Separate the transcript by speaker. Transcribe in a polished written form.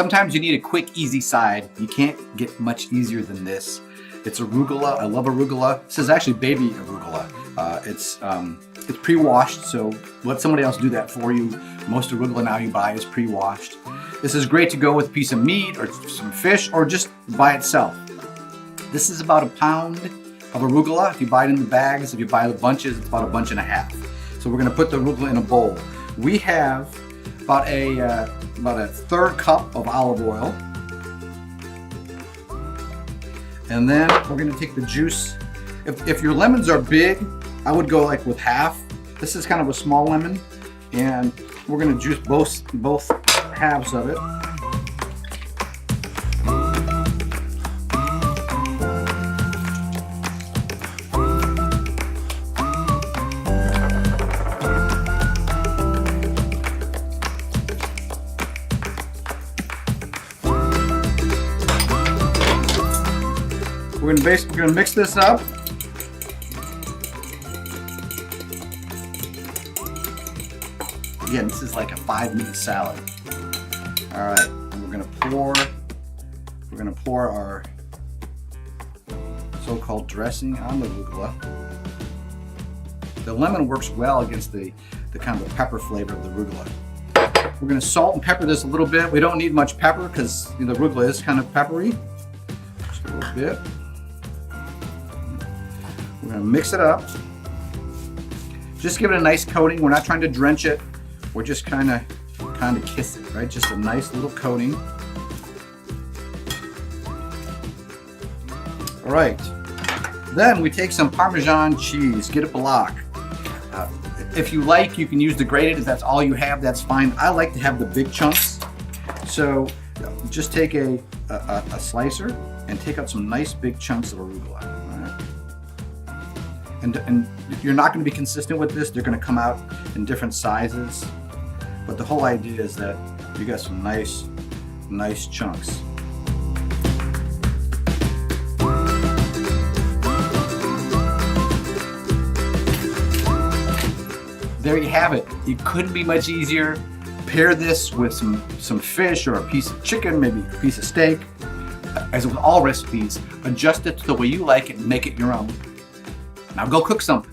Speaker 1: Sometimes you need a quick, easy side. You can't get much easier than this. It's arugula. I love arugula. This is actually baby arugula. It's pre-washed, so let somebody else do that for you. Most arugula now you buy is pre-washed. This is great to go with a piece of meat or some fish or just by itself. This is about 1 pound of arugula. If you buy it in the bags, if you buy the bunches, it's about 1.5 bunches. So we're gonna put the arugula in a bowl. We have about a 1/3 cup of olive oil. And then we're gonna take the juice. If your lemons are big, I would go like with half. This is kind of a small lemon, and we're gonna juice both halves of it. We're gonna mix this up. Again, this is like a 5-minute salad. All right, and we're gonna pour our so-called dressing on the arugula. The lemon works well against the kind of pepper flavor of the arugula. We're gonna salt and pepper this a little bit. We don't need much pepper because the arugula is kind of peppery. Just a little bit. We're gonna mix it up. Just give it a nice coating. We're not trying to drench it. We're just kind of kiss it, right? Just a nice little coating. All right. Then we take some Parmesan cheese. Get a block. If you like, you can use the grated. If that's all you have, that's fine. I like to have the big chunks. So just take a slicer and take out some nice big chunks of arugula. All right? And you're not going to be consistent with this. They're going to come out in different sizes. But the whole idea is that you got some nice chunks. There you have it. It couldn't be much easier. Pair this with some fish or a piece of chicken, maybe a piece of steak. As with all recipes, adjust it to the way you like it and make it your own. Now go cook something.